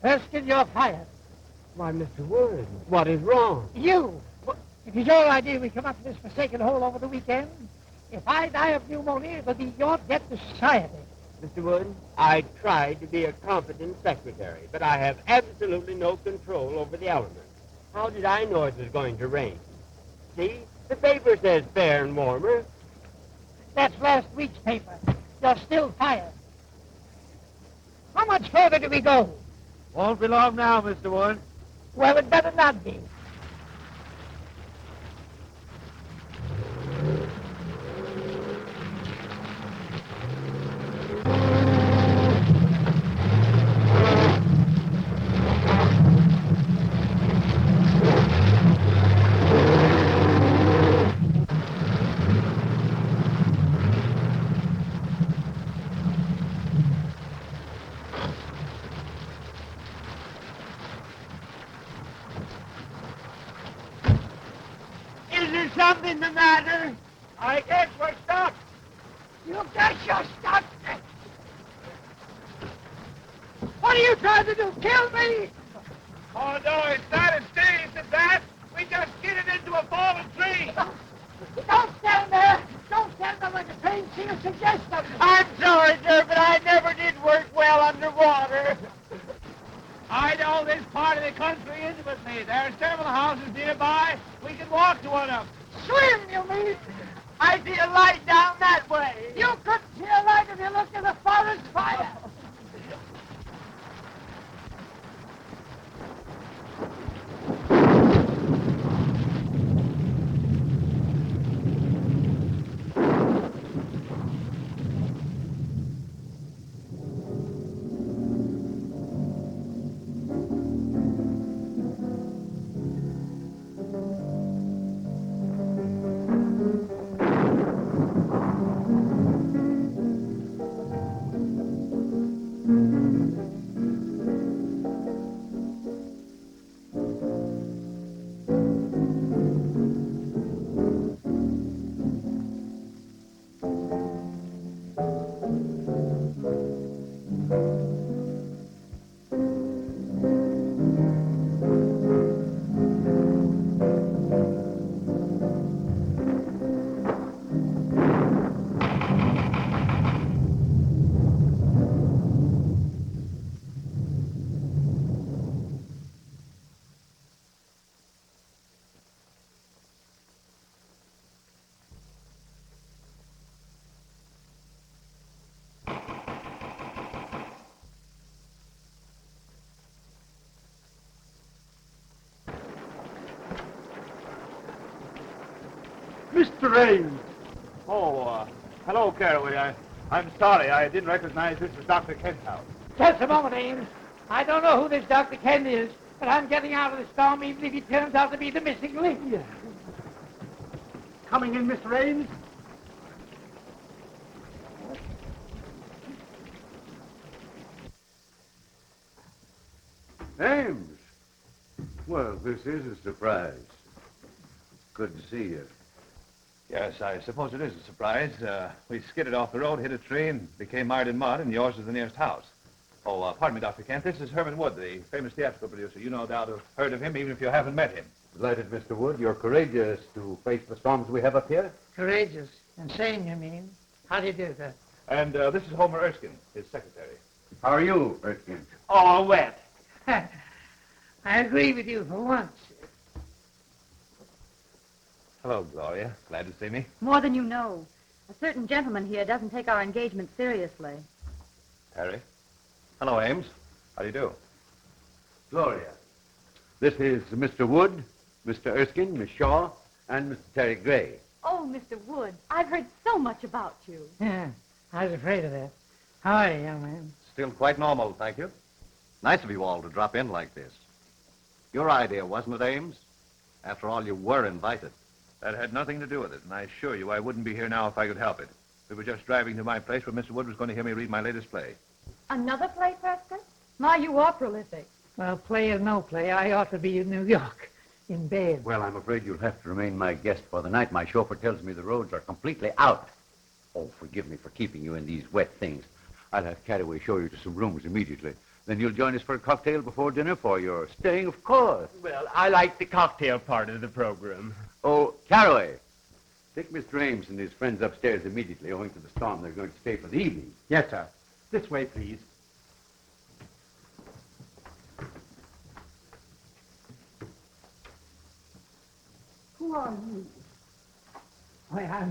Erskine, you're fired. Why, Mr. Wood, what is wrong? You! It is your idea we come up to this forsaken hole over the weekend. If I die of pneumonia, it'll be your debt to society. Mr. Wood, I tried to be a competent secretary, but I have absolutely no control over the elements. How did I know it was going to rain? See, the paper says fair and warmer. That's last week's paper. You're still fired. How much further do we go? Won't be long now, Mr. Wood. Well, it better not be. Something the matter? I guess we're stuck. You guess you're stuck. What are you trying to do? Kill me? Oh, no, it's not as serious as that. We just skidded into a fallen tree. Don't stand there. Don't stand there like a trained seer. Suggest something. I'm sorry, sir, but I never did work well underwater. I know this part of the country intimately. There are several houses nearby. We can walk to one of them. Swim, you mean? I see a light down that way. You couldn't see a light if you looked at the forest fire. Mr. Ames. Oh, hello, Carle. I'm sorry. I didn't recognize this as Dr. Kent's house. Just a moment, Ames. I don't know who this Dr. Kent is, but I'm getting out of the storm even if he turns out to be the missing link. Yeah. Coming in, Mr. Ames? Ames. Well, this is a surprise. Good to see you. Yes, I suppose it is a surprise. We skidded off the road, hit a tree, and became mired in mud, and yours is the nearest house. Oh, pardon me, Dr. Kent. This is Herman Wood, the famous theatrical producer. You no doubt have heard of him, even if you haven't met him. Delighted, Mr. Wood. You're courageous to face the storms we have up here. Courageous. Insane, you mean? How do you do that? And this is Homer Erskine, his secretary. How are you, Erskine? All wet. I agree with you for once. Hello, Gloria. Glad to see me. More than you know. A certain gentleman here doesn't take our engagement seriously. Harry. Hello, Ames. How do you do? Gloria. This is Mr. Wood, Mr. Erskine, Miss Shaw, and Mr. Terry Gray. Oh, Mr. Wood, I've heard so much about you. Yeah, I was afraid of that. How are you, young man? Still quite normal, thank you. Nice of you all to drop in like this. Your idea, wasn't it, Ames? After all, you were invited. That had nothing to do with it, and I assure you I wouldn't be here now if I could help it. We were just driving to my place where Mr. Wood was going to hear me read my latest play. Another play, Preston? My, you are prolific. Well, play or no play, I ought to be in New York, in bed. Well, I'm afraid you'll have to remain my guest for the night. My chauffeur tells me the roads are completely out. Oh, forgive me for keeping you in these wet things. I'll have Cataway show you to some rooms immediately. Then you'll join us for a cocktail before dinner for your staying, of course. Well, I like the cocktail part of the program. Oh, Caraway, take Mr. Ames and his friends upstairs immediately. Owing to the storm, they're going to stay for the evening. Yes, sir. This way, please. Who are you? Why,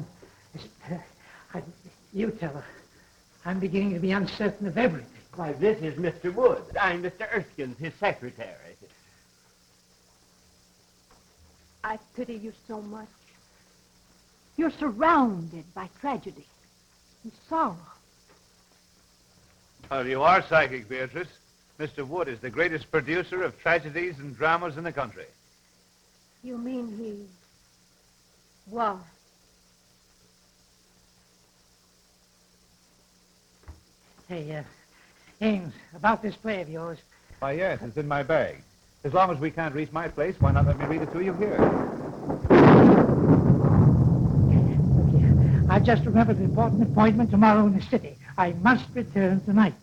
you tell her. I'm beginning to be uncertain of everything. Why, this is Mr. Wood. I'm Mr. Erskine, his secretary. I pity you so much. You're surrounded by tragedy and sorrow. Well, you are psychic, Beatrice. Mr. Wood is the greatest producer of tragedies and dramas in the country. You mean he was? Hey, Ames, about this play of yours. Why, yes, it's in my bag. As long as we can't reach my place, why not let me read it to you here? Look here. I just remembered an important appointment tomorrow in the city. I must return tonight.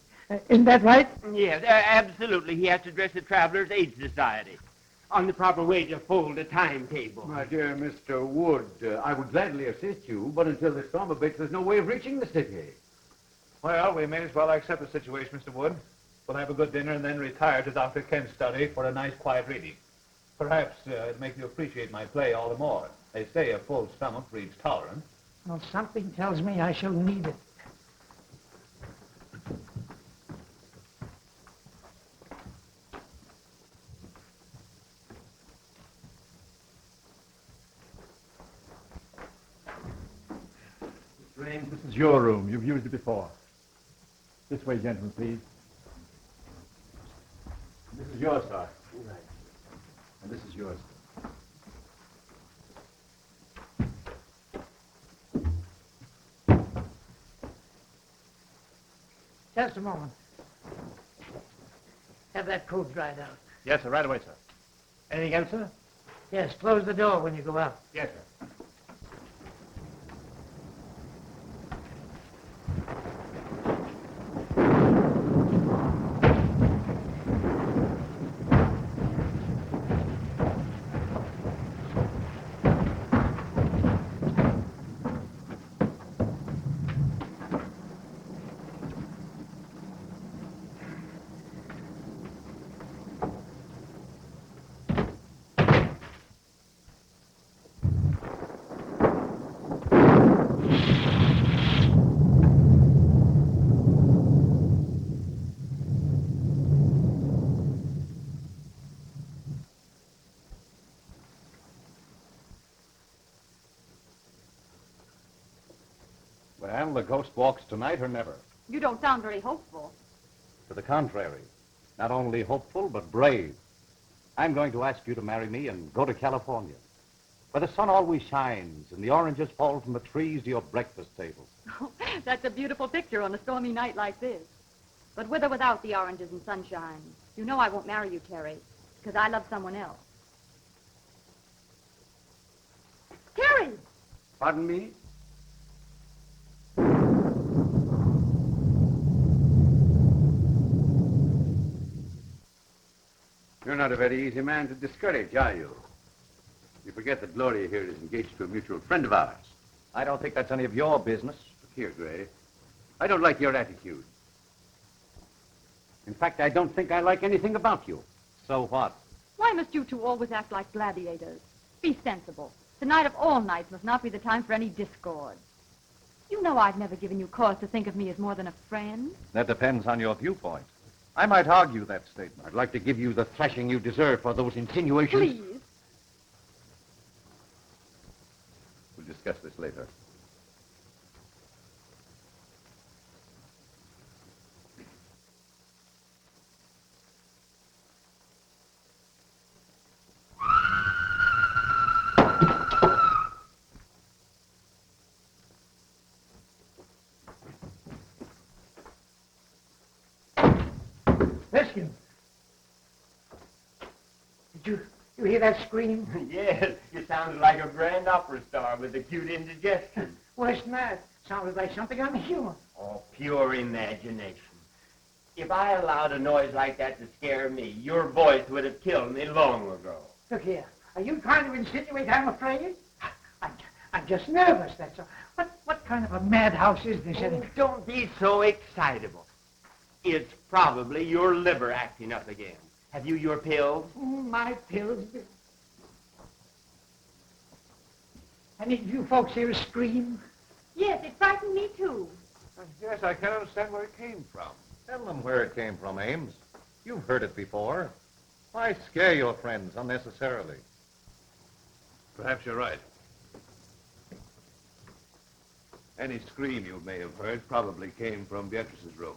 Isn't that right? Yes, absolutely. He has to address the Travelers' Aid Society on the proper way to fold a timetable. My dear Mr. Wood, I would gladly assist you, but until the storm abates, there's no way of reaching the city. Well, we may as well accept the situation, Mr. Wood. We'll have a good dinner and then retire to Dr. Kent's study for a nice, quiet reading. Perhaps it'll make you appreciate my play all the more. They say a full stomach breeds tolerance. Well, something tells me I shall need it. Mr. Ames, this is your room. You've used it before. This way, gentlemen, please. This is yours, sir. Right. And this is yours. Just a moment. Have that coat dried out. Yes, sir. Right away, sir. Anything else, sir? Yes, close the door when you go out. Yes, sir. Well, the ghost walks tonight or never. You don't sound very hopeful. To the contrary. Not only hopeful, but brave. I'm going to ask you to marry me and go to California, where the sun always shines and the oranges fall from the trees to your breakfast table. That's a beautiful picture on a stormy night like this. But with or without the oranges and sunshine, you know I won't marry you, Terry, because I love someone else. Terry! Pardon me? You're not a very easy man to discourage, are you? You forget that Gloria here is engaged to a mutual friend of ours. I don't think that's any of your business. Look here, Gray. I don't like your attitude. In fact, I don't think I like anything about you. So what? Why must you two always act like gladiators? Be sensible. Tonight of all nights must not be the time for any discord. You know I've never given you cause to think of me as more than a friend. That depends on your viewpoint. I might argue that statement. I'd like to give you the thrashing you deserve for those insinuations. Please. We'll discuss this later. Erskine. Did you hear that scream? Yes, you sounded like a grand opera star with acute indigestion. Worse than that. Sounded like something on the humor. Oh, pure imagination. If I allowed a noise like that to scare me, your voice would have killed me long ago. Look here. Are you trying to insinuate I'm afraid? I'm just nervous, that's all. What kind of a madhouse is this? Oh, don't be so excitable. It's probably your liver acting up again. Have you your pills? Oh, my pills. Any of you folks hear a scream? Yes, it frightened me, too. Yes, I can't understand where it came from. Tell them where it came from, Ames. You've heard it before. Why scare your friends unnecessarily? Perhaps you're right. Any scream you may have heard probably came from Beatrice's room.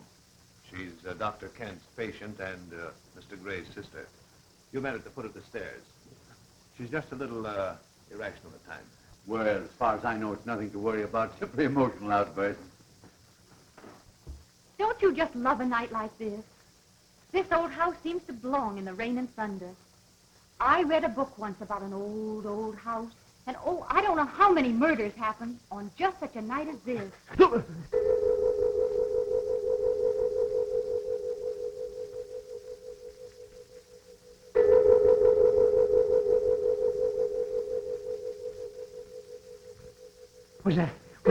She's Dr. Kent's patient and Mr. Gray's sister. You met at the foot of the stairs. She's just a little irrational at times. Well, as far as I know, it's nothing to worry about. Simply emotional outbursts. Don't you just love a night like this? This old house seems to belong in the rain and thunder. I read a book once about an old, old house. And, oh, I don't know how many murders happened on just such a night as this. Was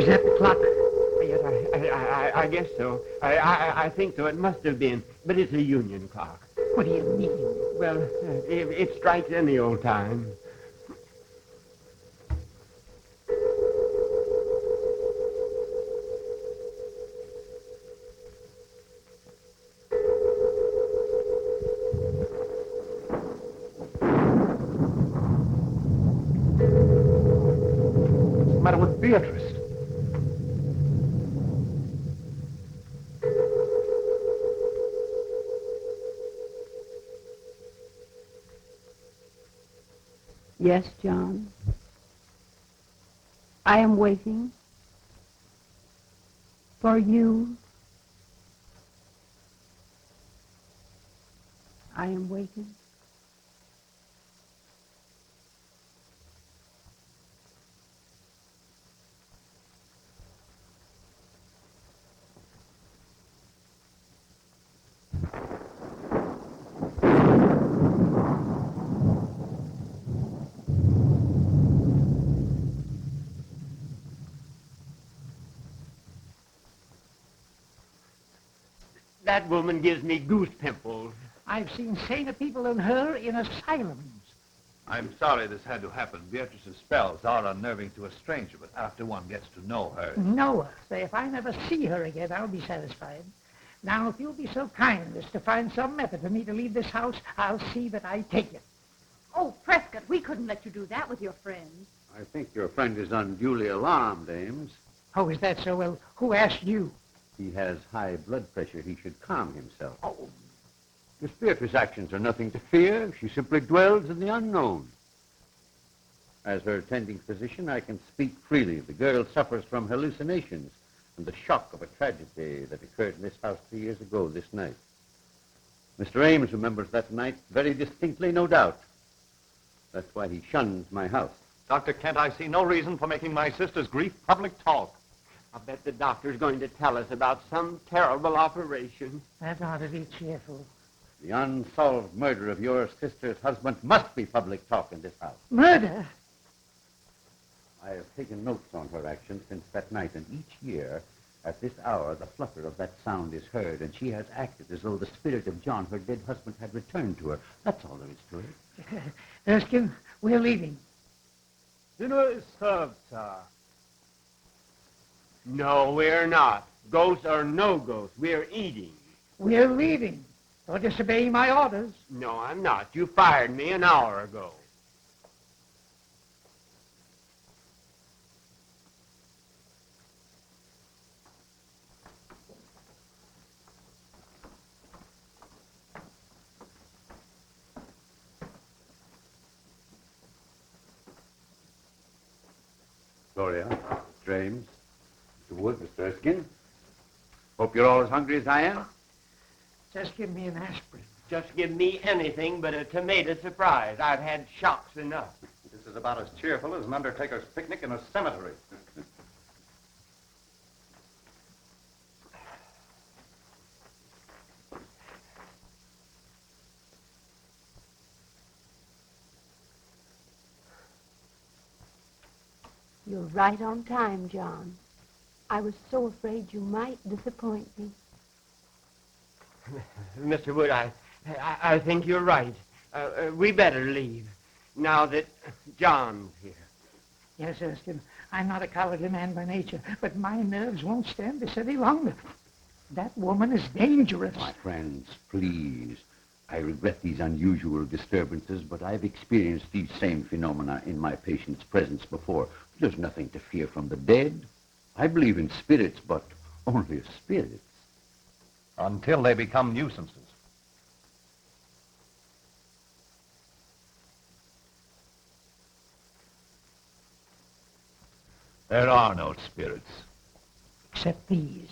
that the clock? Yes, I guess so. I think so. It must have been. But it's a union clock. What do you mean? Well, it strikes any old time. What's the matter with Beatrice? Yes, John. I am waiting for you. I am waiting. That woman gives me goose pimples. I've seen saner people than her in asylums. I'm sorry this had to happen. Beatrice's spells are unnerving to a stranger, but after one gets to know her... Know her. Say, if I never see her again, I'll be satisfied. Now, if you'll be so kind as to find some method for me to leave this house, I'll see that I take it. Oh, Prescott, we couldn't let you do that with your friends. I think your friend is unduly alarmed, Ames. Oh, is that so? Well, who asked you? He has high blood pressure. He should calm himself. Oh, Miss Beatrice's actions are nothing to fear. She simply dwells in the unknown. As her attending physician, I can speak freely. The girl suffers from hallucinations and the shock of a tragedy that occurred in this house 3 years ago this night. Mr. Ames remembers that night very distinctly, no doubt. That's why he shuns my house. Dr. Kent, I see no reason for making my sister's grief public talk. I bet the doctor's going to tell us about some terrible operation. that ought to be cheerful. The unsolved murder of your sister's husband must be public talk in this house. Murder? I have taken notes on her actions since that night, and each year, at this hour, the flutter of that sound is heard, and she has acted as though the spirit of John, her dead husband, had returned to her. That's all there is to it. Erskine, we're leaving. Dinner is served, sir. No, we're not. Ghosts or no ghosts, we're eating. We're leaving. Don't disobey my orders. No, I'm not. You fired me an hour ago. Gloria, James, Mr. Wood, Mr. Erskine. Hope you're all as hungry as I am. Just give me an aspirin. Just give me anything but a tomato surprise. I've had shocks enough. This is about as cheerful as an undertaker's picnic in a cemetery. You're right on time, John. I was so afraid you might disappoint me. Mr. Wood, I think you're right. We better leave now that John's here. Yes, Erskine, I'm not a cowardly man by nature, but my nerves won't stand this any longer. That woman is dangerous. My friends, please. I regret these unusual disturbances, but I've experienced these same phenomena in my patient's presence before. There's nothing to fear from the dead. I believe in spirits, but only as spirits. Until they become nuisances. There are no spirits. Except these.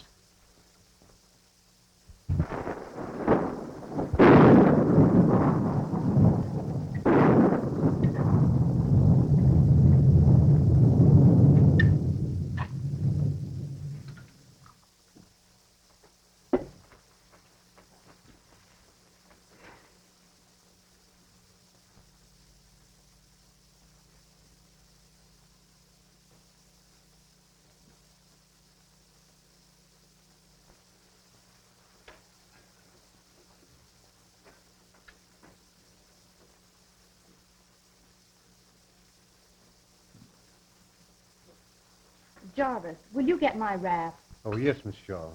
Jarvis, will you get my wrap? Oh, yes, Miss Shaw.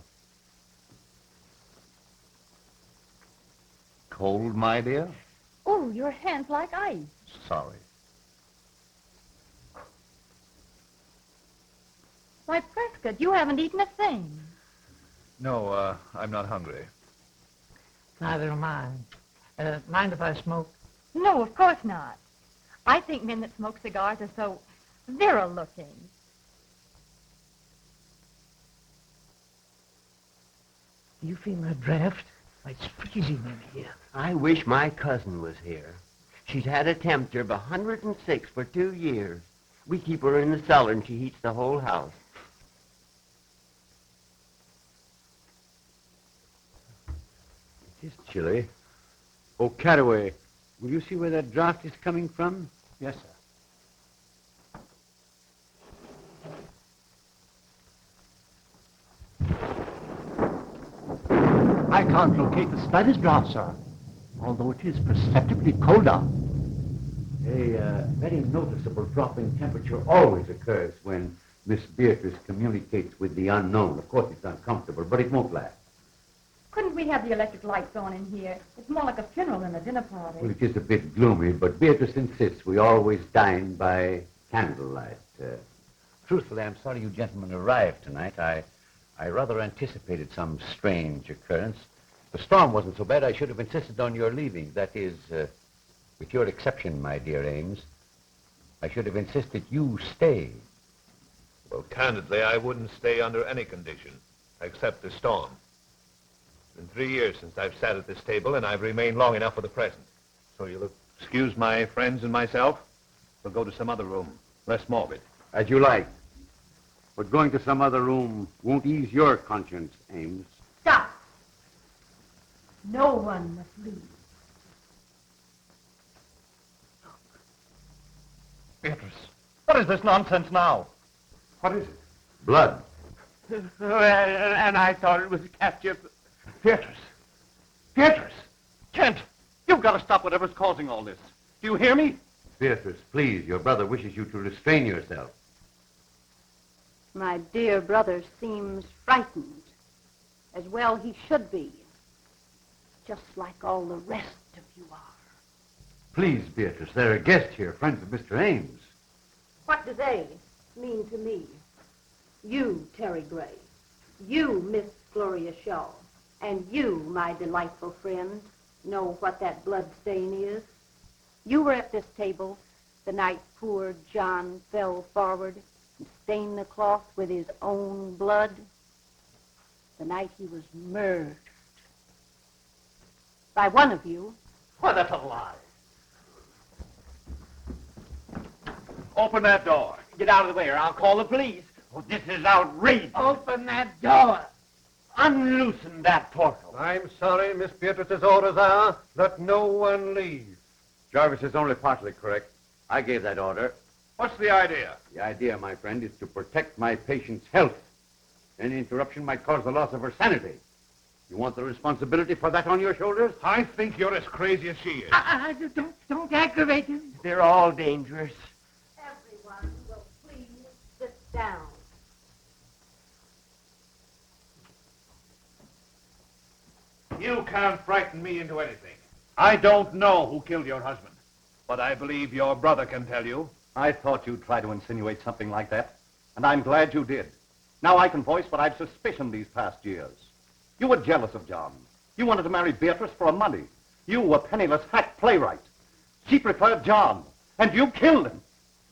Cold, my dear? Oh, your hand's like ice. Sorry. Why, Prescott, you haven't eaten a thing. No, I'm not hungry. Neither am I. Mind if I smoke? No, of course not. I think men that smoke cigars are so virile looking. Do you feel that draft? It's freezing in here. I wish my cousin was here. She's had a temperature of 106 for 2 years. We keep her in the cellar and she heats the whole house. It is chilly. Oh, Cattaway, will you see where that draft is coming from? Yes, sir. I can't locate the slightest draft, sir, although it is perceptibly colder. A very noticeable drop in temperature always occurs when Miss Beatrice communicates with the unknown. Of course, it's uncomfortable, but it won't last. Couldn't we have the electric lights on in here? It's more like a funeral than a dinner party. Well, it is a bit gloomy, but Beatrice insists we always dine by candlelight. Truthfully, I'm sorry you gentlemen arrived tonight. I rather anticipated some strange occurrence. The storm wasn't so bad, I should have insisted on your leaving. That is, with your exception, my dear Ames, I should have insisted you stay. Well, candidly, I wouldn't stay under any condition, except the storm. It's been 3 years since I've sat at this table, and I've remained long enough for the present. So you'll excuse my friends and myself? We'll go to some other room, less morbid. As you like. But going to some other room won't ease your conscience, Ames. Stop. No one must leave. Beatrice, what is this nonsense now? What is it? Blood. And I thought it was ketchup. Beatrice! Beatrice! Kent! You've got to stop whatever's causing all this. Do you hear me? Beatrice, please, your brother wishes you to restrain yourself. My dear brother seems frightened. As well he should be. Just like all the rest of you are. Please, Beatrice, there are guests here, friends of Mr. Ames. What do they mean to me? You, Terry Gray. You, Miss Gloria Shaw. And you, my delightful friend, know what that blood stain is. You were at this table the night poor John fell forward and stained the cloth with his own blood. The night he was murdered. By one of you. Why, that's a lie. Open that door. Get out of the way or I'll call the police. Oh, this is outrageous. Open that door. Unloosen that portal. I'm sorry, Miss Beatrice's orders are, let no one leave. Jarvis is only partly correct. I gave that order. What's the idea? The idea, my friend, is to protect my patient's health. Any interruption might cause the loss of her sanity. You want the responsibility for that on your shoulders? I think you're as crazy as she is. Don't aggravate him. They're all dangerous. Everyone will please sit down. You can't frighten me into anything. I don't know who killed your husband, but I believe your brother can tell you. I thought you'd try to insinuate something like that, and I'm glad you did. Now I can voice what I've suspicioned these past years. You were jealous of John. You wanted to marry Beatrice for money. You, a penniless hack playwright. She preferred John, and you killed him.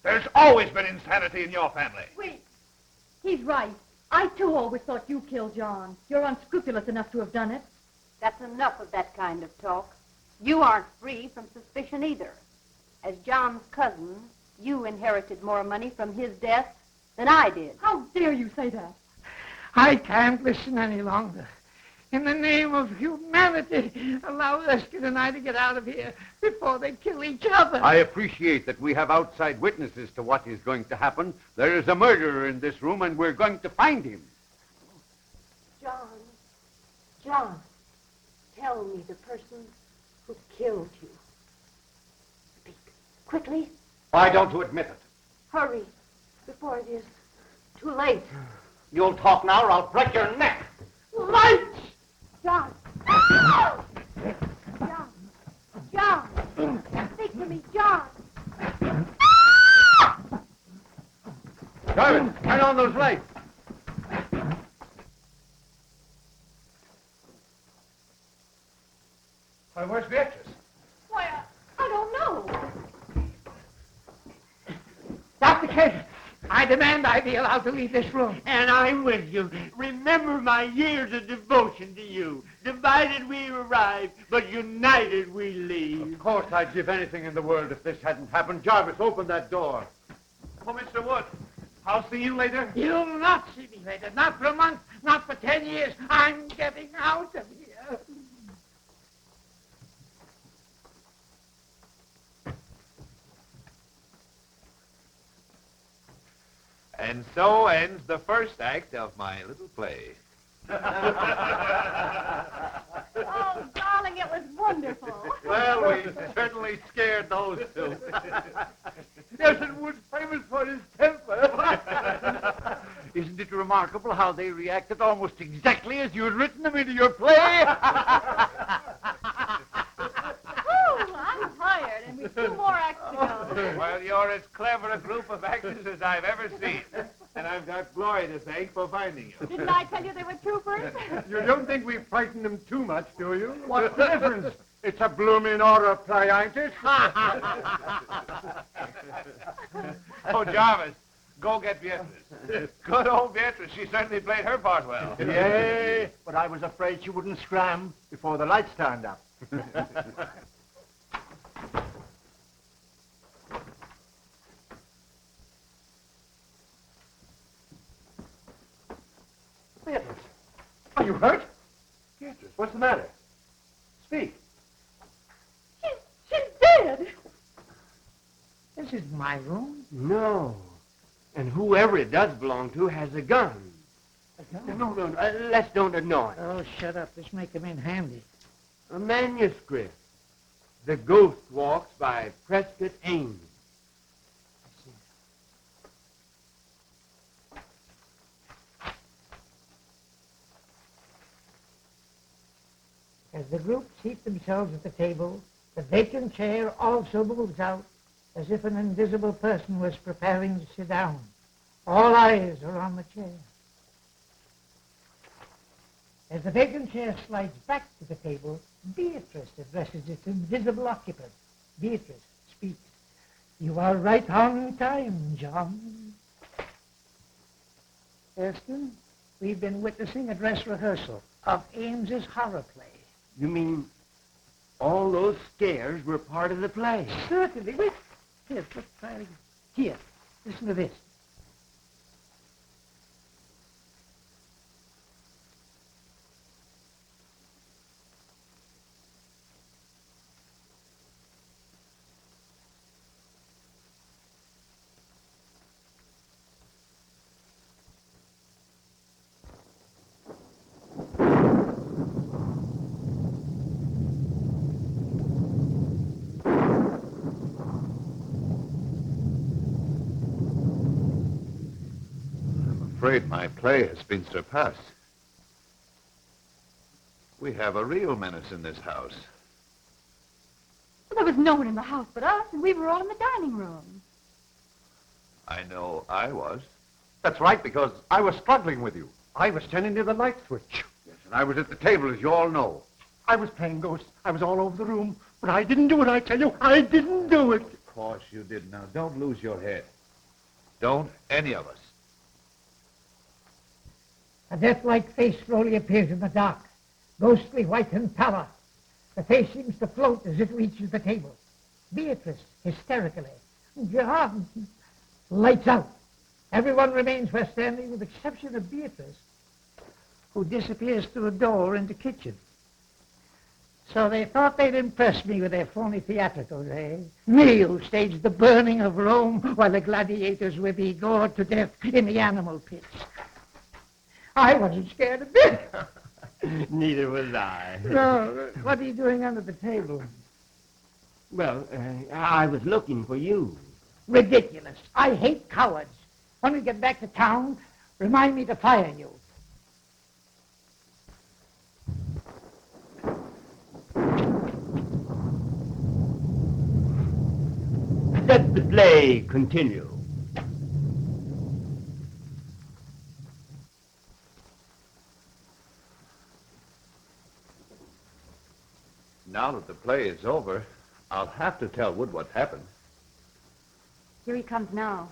There's always been insanity in your family. Wait. He's right. I, too, always thought you killed John. You're unscrupulous enough to have done it. That's enough of that kind of talk. You aren't free from suspicion either. As John's cousin, you inherited more money from his death than I did. How dare you say that? I can't listen any longer. In the name of humanity, allow Erskine and I to get out of here before they kill each other. I appreciate that we have outside witnesses to what is going to happen. There is a murderer in this room, and we're going to find him. John, tell me the person who killed you. Speak quickly. Why don't you admit it? Hurry, before it is too late. You'll talk now or I'll break your neck. Lights! John! John! Speak to me, John! Jarvis, turn on those lights. Why, where's Beatrice? Why, I don't know. Dr. Kent, I demand I be allowed to leave this room. And I'm with you. Remember my years of devotion to you. Divided we arrive, but united we leave. Of course, I'd give anything in the world if this hadn't happened. Jarvis, open that door. Oh, Mr. Wood, I'll see you later. You'll not see me later. Not for a month, not for 10 years. I'm getting out of here. And so ends the first act of my little play. Oh, darling, it was wonderful. Well, we certainly scared those two. Nelson Wood's famous for his temper. Isn't it remarkable how they reacted almost exactly as you had written them into your play? I'm tired, and we've 2 more acts to go. Well, you're as clever a group of actors as I've ever seen. And I've got Glory to thank for finding you. Didn't I tell you they were troopers? You don't think we frightened them too much, do you? What's the difference? It's a blooming order of play, ain't it? Oh, Jarvis, go get Beatrice. Good old Beatrice. She certainly played her part well. Yay, but I was afraid she wouldn't scram before the lights turned up. Beatrice, are you hurt? Beatrice, what's the matter? Speak. She's dead. This is my room. No. And whoever it does belong to has a gun. No, let's don't annoy. Oh, shut up. This may come in handy. A manuscript. The Ghost Walks by Prescott Ames. As the group seat themselves at the table, the vacant chair also moves out as if an invisible person was preparing to sit down. All eyes are on the chair. As the vacant chair slides back to the table, Beatrice addresses its invisible occupant. Beatrice speaks. You are right on time, John. Erskine, we've been witnessing a dress rehearsal of Ames's horror play. You mean all those scares were part of the play? Certainly. Wait. Here, let's try it again. Here, listen to this. afraid my play has been surpassed. We have a real menace in this house. Well, there was no one in the house but us, and we were all in the dining room. I know I was. That's right, because I was struggling with you. I was turning to the light switch. Yes, and I was at the table, as you all know. I was playing ghosts. I was all over the room. But I didn't do it, I tell you. I didn't do it. Of course you did. Now, don't lose your head. Don't any of us. A death-like face slowly appears in the dark, ghostly white and pallor. The face seems to float as it reaches the table. Beatrice, hysterically. John lights out. Everyone remains where standing with the exception of Beatrice, who disappears through a door in the kitchen. So they thought they'd impress me with their phony theatricals, eh? Me, who staged the burning of Rome while the gladiators were being gored to death in the animal pits. I wasn't scared a bit. Neither was I. No, what are you doing under the table? Well, I was looking for you. Ridiculous. I hate cowards. When we get back to town, remind me to fire you. Let the play continue. Now that the play is over, I'll have to tell Wood what happened. Here he comes now.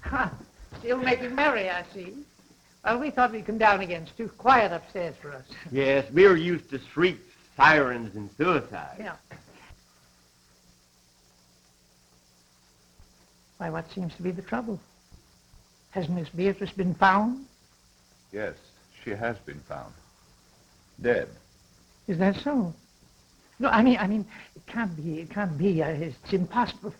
Ha! Still making merry, I see. Well, we thought we'd come down again. It's too quiet upstairs for us. Yes, we're used to shrieks, sirens, and suicide. Yeah. Why, what seems to be the trouble? Hasn't Miss Beatrice been found? Yes, she has been found. Dead. Is that so? No, I mean, it can't be. It's impossible.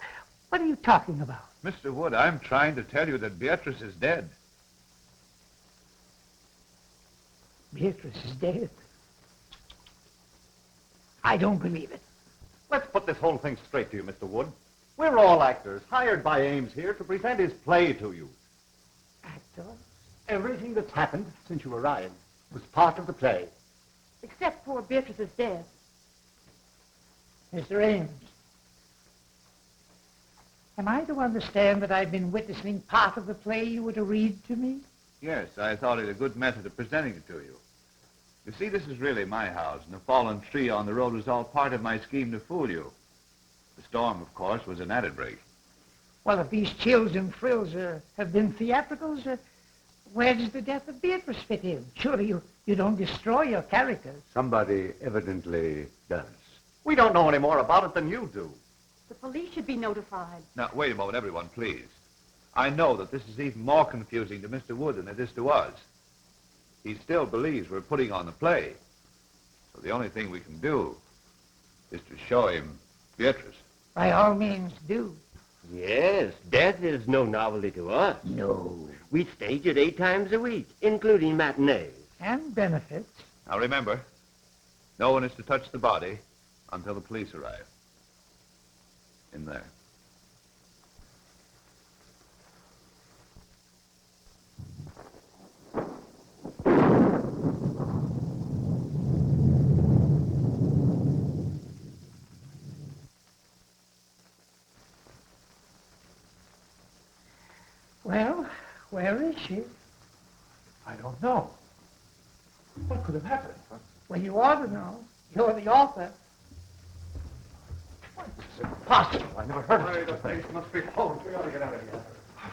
What are you talking about? Mr. Wood, I'm trying to tell you that Beatrice is dead. Beatrice is dead. I don't believe it. Let's put this whole thing straight to you, Mr. Wood. We're all actors, hired by Ames here to present his play to you. Actors? Everything that's happened since you arrived was part of the play. Except poor Beatrice is dead. Mr. Ames, am I to understand that I've been witnessing part of the play you were to read to me? Yes, I thought it a good method of presenting it to you. You see, this is really my house, and the fallen tree on the road was all part of my scheme to fool you. The storm, of course, was an added break. Well, if these chills and thrills have been theatricals, where does the death of Beatrice fit in? Surely you don't destroy your characters. Somebody evidently does. We don't know any more about it than you do. The police should be notified. Now, wait a moment, everyone, please. I know that this is even more confusing to Mr. Wood than it is to us. He still believes we're putting on the play. So the only thing we can do is to show him Beatrice. By all means, do. Yes, death is no novelty to us. No. We stage it 8 times a week, including matinees. And benefits. Now, remember, no one is to touch the body until the police arrive. In there. Well, where is she? I don't know. What could have happened? Well, you ought to know. You're the author. It's impossible. I never heard of it. The place must be closed. We ought to get out of here.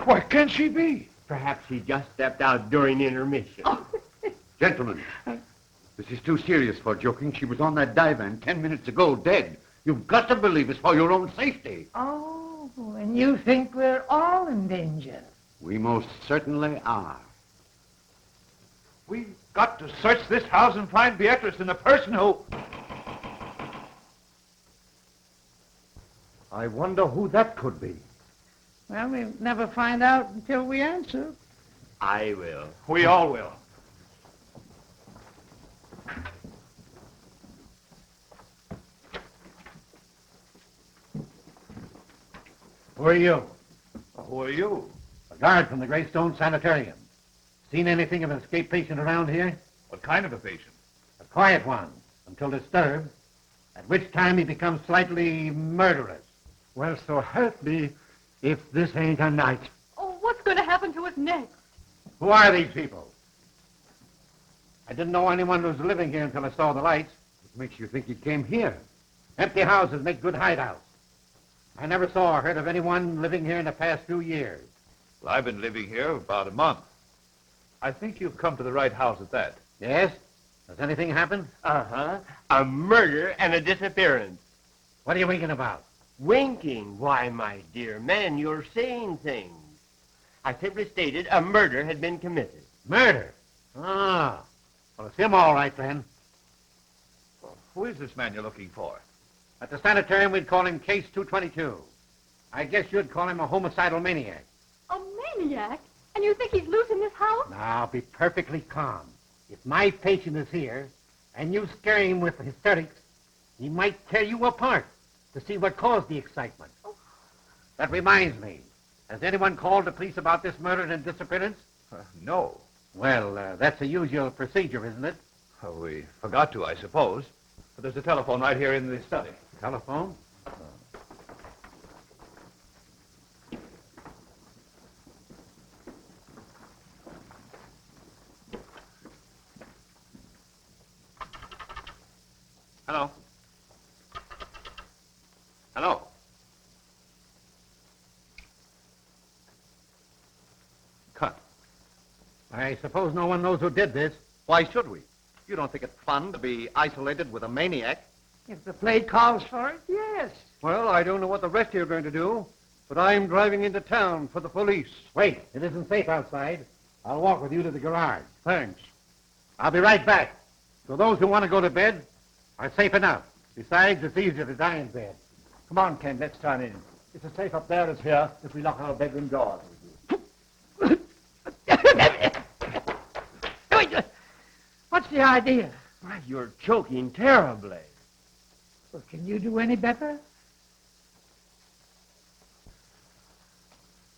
Where can she be? Perhaps he just stepped out during intermission. Gentlemen, this is too serious for joking. She was on that divan 10 minutes ago, dead. You've got to believe it's for your own safety. Oh, and you think we're all in danger? We most certainly are. We've got to search this house and find Beatrice and the person who... I wonder who that could be. Well, we'll never find out until we answer. I will. We all will. Who are you? Who are you? A guard from the Greystone Sanitarium. Seen anything of an escaped patient around here? What kind of a patient? A quiet one, until disturbed, at which time he becomes slightly murderous. Well, so help me if this ain't a night. Oh, what's going to happen to us next? Who are these people? I didn't know anyone was living here until I saw the lights. What makes you think he came here? Empty houses make good hideouts. I never saw or heard of anyone living here in the past few years. Well, I've been living here about a month. I think you've come to the right house at that. Yes? Has anything happened? Uh-huh. A murder and a disappearance. What are you winking about? Winking? Why, my dear man, you're saying things. I simply stated a murder had been committed. Murder? Ah. Well, it's him all right, then. Well, who is this man you're looking for? At the sanitarium, we'd call him Case 222. I guess you'd call him a homicidal maniac. A maniac? And you think he's loose in this house? Now, be perfectly calm. If my patient is here, and you scare him with hysterics, he might tear you apart to see what caused the excitement. Oh. That reminds me. Has anyone called the police about this murder and disappearance? No. Well, that's the usual procedure, isn't it? Oh, we forgot to, I suppose. But there's a telephone right here in the study. Telephone? Hello? Hello? Cut. I suppose no one knows who did this. Why should we? You don't think it's fun to be isolated with a maniac? If the play calls for it, yes. Well, I don't know what the rest of you are going to do, but I'm driving into town for the police. Wait, it isn't safe outside. I'll walk with you to the garage. Thanks. I'll be right back. So those who want to go to bed are safe enough. Besides, it's easier to die in bed. Come on, Ken, let's turn in. It's as safe up there as here if we lock our bedroom doors. What's the idea? Why, you're choking terribly. Well, can you do any better?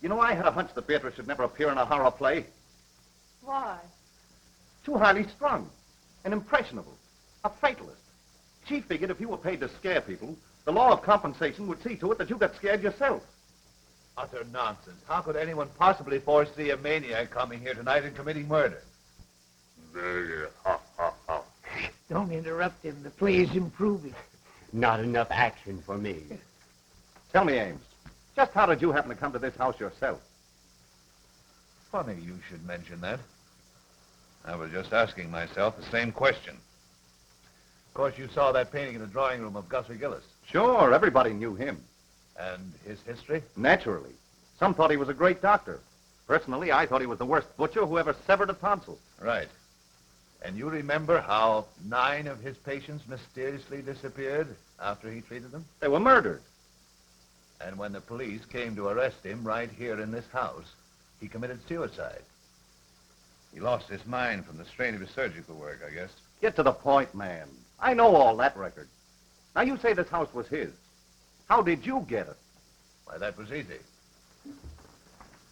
You know, I had a hunch that Beatrice should never appear in a horror play. Why? Too highly strung and impressionable. A fatalist. She figured if you were paid to scare people, the law of compensation would see to it that you got scared yourself. Utter nonsense. How could anyone possibly foresee a maniac coming here tonight and committing murder? Don't interrupt him. The play's improving. Not enough action for me. Tell me, Ames, just how did you happen to come to this house yourself? Funny you should mention that. I was just asking myself the same question. Of course, you saw that painting in the drawing room of Guthrie Gillis. Sure, everybody knew him. And his history? Naturally. Some thought he was a great doctor. Personally, I thought he was the worst butcher who ever severed a tonsil. Right. And you remember how 9 of his patients mysteriously disappeared after he treated them? They were murdered. And when the police came to arrest him right here in this house, he committed suicide. He lost his mind from the strain of his surgical work, I guess. Get to the point, man. I know all that record. Now, you say this house was his. How did you get it? Why, that was easy.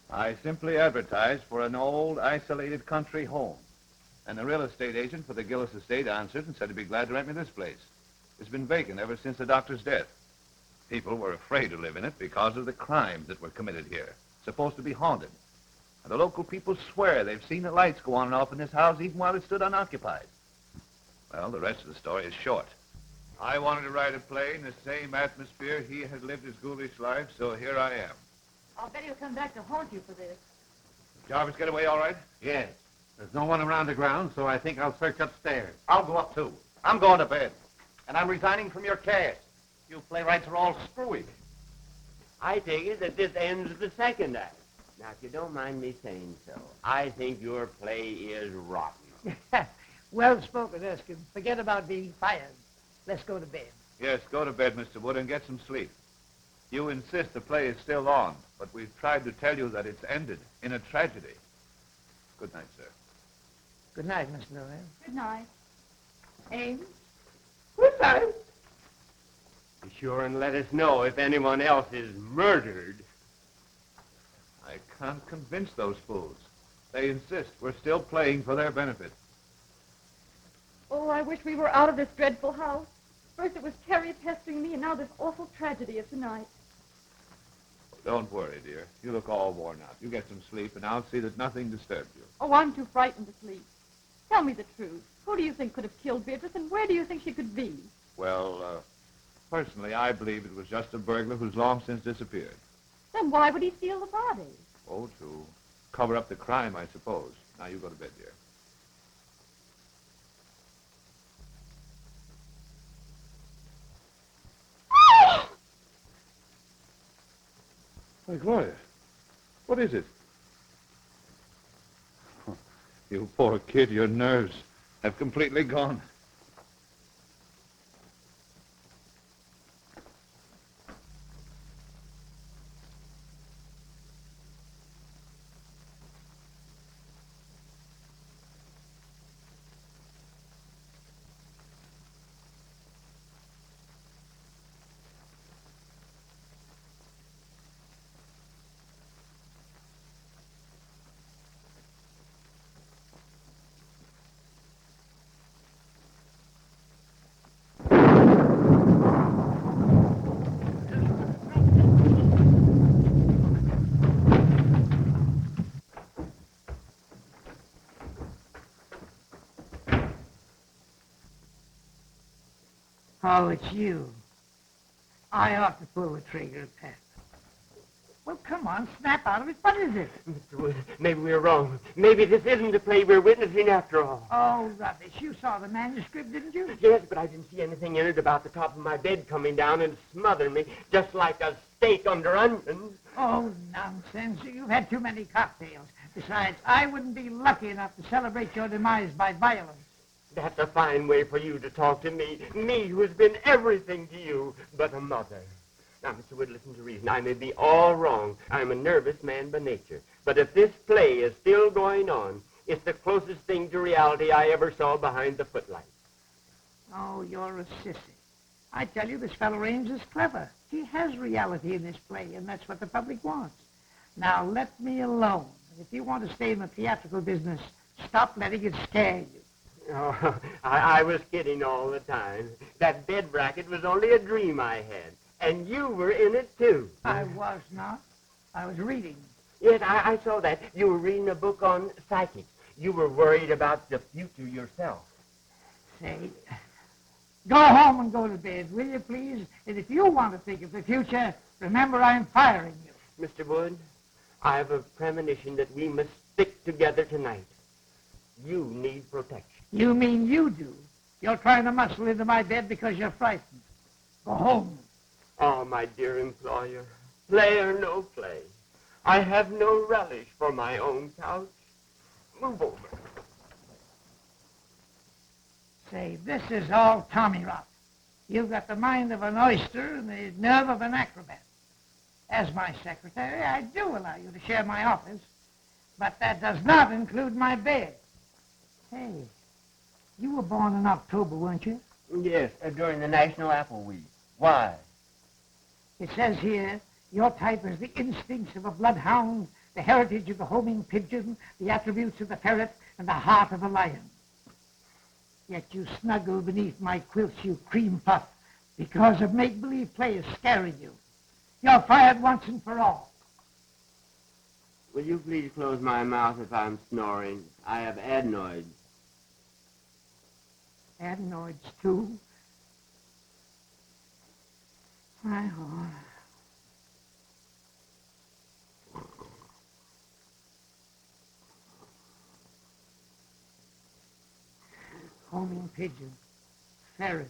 I simply advertised for an old, isolated country home. And the real estate agent for the Gillis estate answered and said he'd be glad to rent me this place. It's been vacant ever since the doctor's death. People were afraid to live in it because of the crimes that were committed here. It's supposed to be haunted. And the local people swear they've seen the lights go on and off in this house even while it stood unoccupied. Well, the rest of the story is short. I wanted to write a play in the same atmosphere he had lived his ghoulish life, so here I am. I'll bet he'll come back to haunt you for this. Jarvis get away all right? Yes. There's no one around the ground, so I think I'll search upstairs. I'll go up, too. I'm going to bed. And I'm resigning from your cast. You playwrights are all screwy. I take it that this ends the second act. Now, if you don't mind me saying so, I think your play is rotten. Well spoken, Erskine. Forget about being fired. Let's go to bed. Yes, go to bed, Mr. Wood, and get some sleep. You insist the play is still on, but we've tried to tell you that it's ended in a tragedy. Good night, sir. Good night, Miss Noel. Good night. Ames? Good night. Be sure and let us know if anyone else is murdered. I can't convince those fools. They insist we're still playing for their benefit. Oh, I wish we were out of this dreadful house. First it was Terry pestering me, and now this awful tragedy of tonight. Don't worry, dear. You look all worn out. You get some sleep, and I'll see that nothing disturbs you. Oh, I'm too frightened to sleep. Tell me the truth. Who do you think could have killed Beatrice, and where do you think she could be? Well, personally, I believe it was just a burglar who's long since disappeared. Then why would he steal the body? Oh, to cover up the crime, I suppose. Now, you go to bed, dear. Why, Gloria, what is it? You poor kid, your nerves have completely gone. Oh, it's you. I ought to pull the trigger, Pat. Well, come on, snap out of it. What is it? Mr. Wood, maybe we're wrong. Maybe this isn't the play we're witnessing after all. Oh, rubbish. You saw the manuscript, didn't you? Yes, but I didn't see anything in it about the top of my bed coming down and smothering me, just like a steak under onions. Oh, nonsense. You've had too many cocktails. Besides, I wouldn't be lucky enough to celebrate your demise by violence. That's a fine way for you to talk to me who has been everything to you but a mother. Now, Mr. Wood, listen to reason. I may be all wrong. I'm a nervous man by nature. But if this play is still going on, it's the closest thing to reality I ever saw behind the footlights. Oh, you're a sissy. I tell you, this fellow Raines is clever. He has reality in this play, and that's what the public wants. Now, let me alone. If you want to stay in the theatrical business, stop letting it scare you. Oh, I was kidding all the time. That bed bracket was only a dream I had. And you were in it, too. I was not. I was reading. Yes, I saw that. You were reading a book on psychics. You were worried about the future yourself. Say, go home and go to bed, will you, please? And if you want to think of the future, remember I'm firing you. Mr. Wood, I have a premonition that we must stick together tonight. You need protection. You mean you do? You're trying to muscle into my bed because you're frightened. Go home. Oh, my dear employer, play or no play, I have no relish for my own couch. Move over. Say, this is all tommy rot. You've got the mind of an oyster and the nerve of an acrobat. As my secretary, I do allow you to share my office, but that does not include my bed. Hey, you were born in October, weren't you? Yes, during the National Apple Week. Why? It says here, your type is the instincts of a bloodhound, the heritage of the homing pigeon, the attributes of the ferret, and the heart of a lion. Yet you snuggle beneath my quilts, you cream puff, because a make-believe play is scaring you. You're fired once and for all. Will you please close my mouth if I'm snoring? I have adenoids. Adenoids, too? My heart. Homing pigeon, ferret,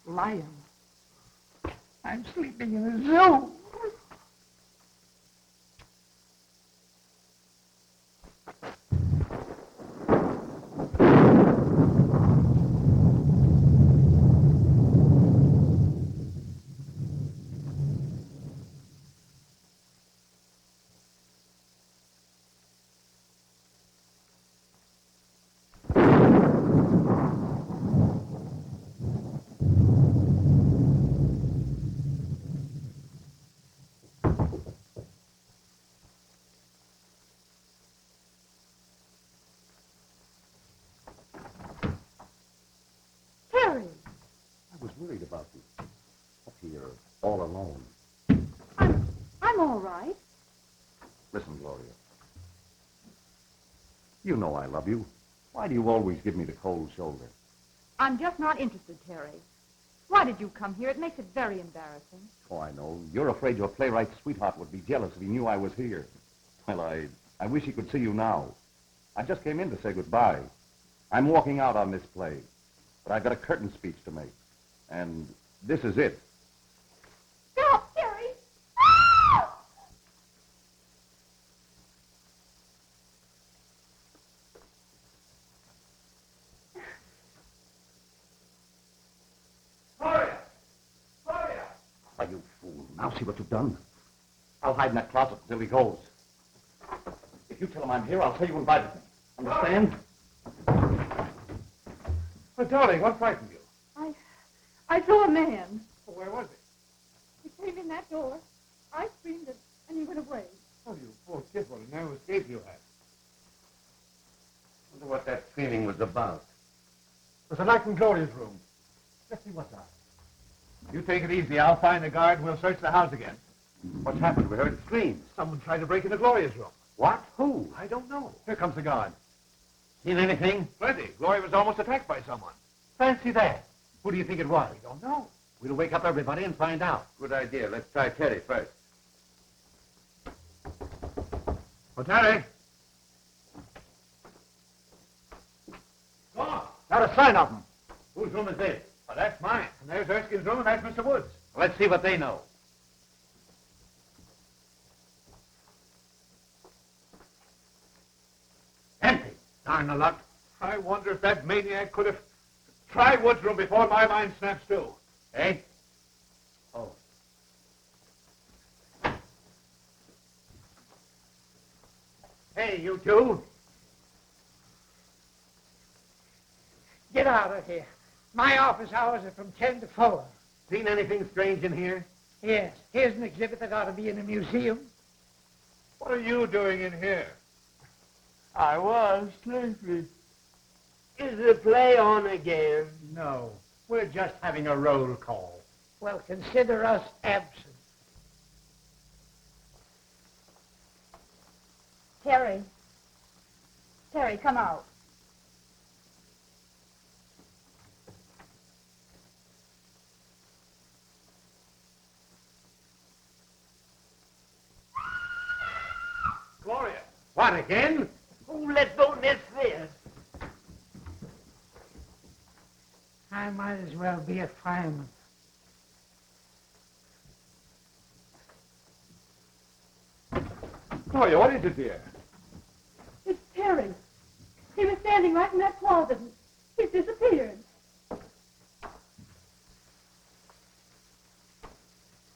lion. I'm sleeping in a zoo. worried about you. Up here, all alone. I'm all right. Listen, Gloria. You know I love you. Why do you always give me the cold shoulder? I'm just not interested, Terry. Why did you come here? It makes it very embarrassing. Oh, I know. You're afraid your playwright's sweetheart would be jealous if he knew I was here. Well, I wish he could see you now. I just came in to say goodbye. I'm walking out on this play, but I've got a curtain speech to make. And this is it. Stop, Terry! Gloria! Gloria! Why, you fool. Now see what you've done. I'll hide in that closet until he goes. If you tell him I'm here, I'll say you invited me. Understand? Oh, darling, what frightened you? I saw a man. Oh, where was he? He came in that door. I screamed and he went away. Oh, you poor kid, what a narrow escape you had. Wonder what that feeling was about. There's a light in Gloria's room. Let's see what's out. You take it easy. I'll find the guard and we'll search the house again. What's happened? We heard screams. Someone tried to break into Gloria's room. What? Who? I don't know. Here comes the guard. Seen anything? Plenty. Gloria was almost attacked by someone. Fancy that. Who do you think it was? We don't know. We'll wake up everybody and find out. Good idea. Let's try Terry first. Oh, Terry. Go on. Not a sign of him. Whose room is this? Well, that's mine. And there's Erskine's room and that's Mr. Woods. Let's see what they know. Empty. Darn the luck. I wonder if that maniac could have tried Woods' room before my mind snaps to. Eh? Oh. Hey, you two. Get out of here. My office hours are from 10 to 4. Seen anything strange in here? Yes, here's an exhibit that ought to be in a museum. What are you doing in here? I was sleeping. Is the play on again? No, we're just having a roll call. Well, consider us absent. Terry. Terry, come out. Gloria. What, again? Oh, let's don't miss this. I might as well be a fireman. Gloria, what is it, dear? It's Terry. He was standing right in that closet and he's disappeared.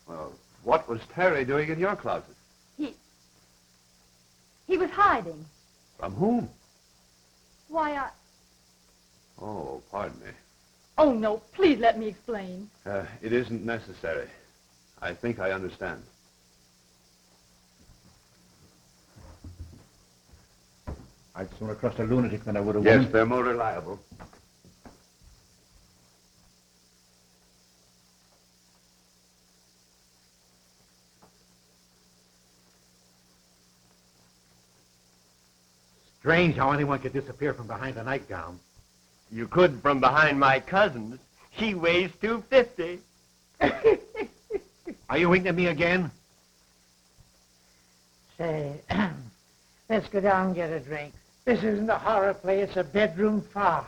Well, what was Terry doing in your closet? He was hiding. From whom? Why, Oh, pardon me. Oh, no, please let me explain. It isn't necessary. I think I understand. I'd sooner trust a lunatic than I would a woman. Yes, they're more reliable. Strange how anyone could disappear from behind a nightgown. You could from behind my cousin's. She weighs 250. Are you winking at me again? Say, let's go down and get a drink. This isn't a horror play, it's a bedroom farce.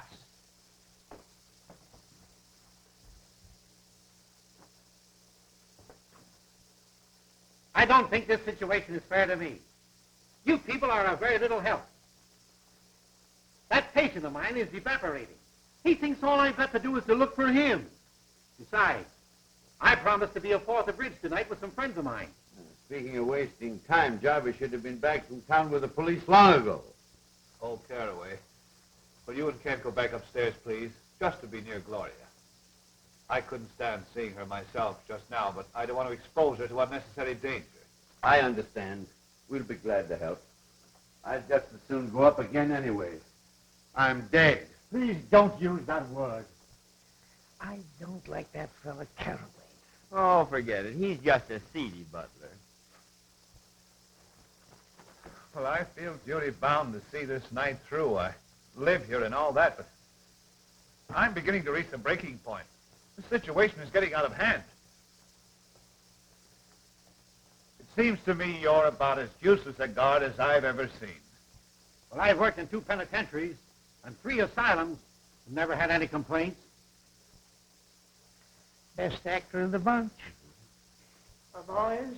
I don't think this situation is fair to me. You people are of very little help. That patient of mine is evaporating. He thinks all I've got to do is to look for him. Besides, I promised to be aforth the bridge tonight with some friends of mine. Speaking of wasting time, Jarvis should have been back from town with the police long ago. Oh, Caraway. Will you and Kent go back upstairs, please? Just to be near Gloria. I couldn't stand seeing her myself just now, but I don't want to expose her to unnecessary danger. I understand. We'll be glad to help. I'd just as soon go up again anyway. I'm dead. Please don't use that word. I don't like that fella terribly. Oh, forget it. He's just a seedy butler. Well, I feel duty-bound to see this night through. I live here and all that, but I'm beginning to reach the breaking point. The situation is getting out of hand. It seems to me you're about as useless a guard as I've ever seen. Well, I've worked in 2 penitentiaries and 3 asylums. Never had any complaints. Best actor of the bunch. Well, boys,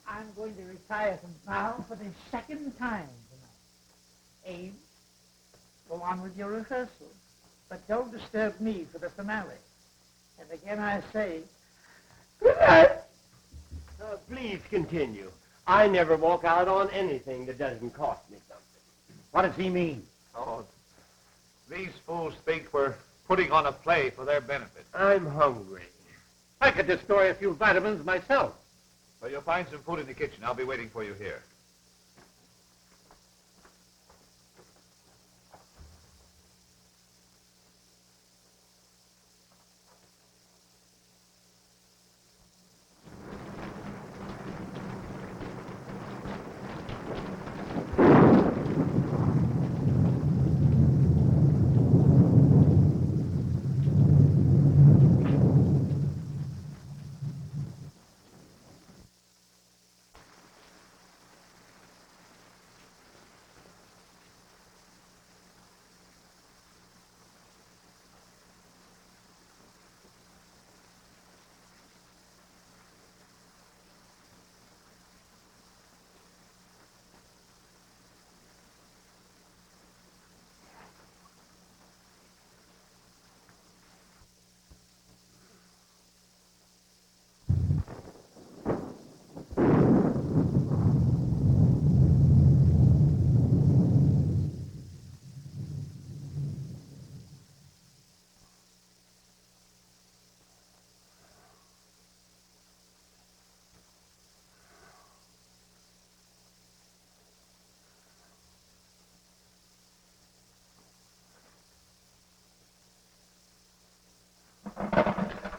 I'm going to retire from now for the 2nd time tonight. Abe, go on with your rehearsal, but don't disturb me for the finale. And again I say, good night. Please continue. I never walk out on anything that doesn't cost me something. What does he mean? Oh, these fools think we're putting on a play for their benefit. I'm hungry. I could destroy a few vitamins myself. Well, you'll find some food in the kitchen. I'll be waiting for you here.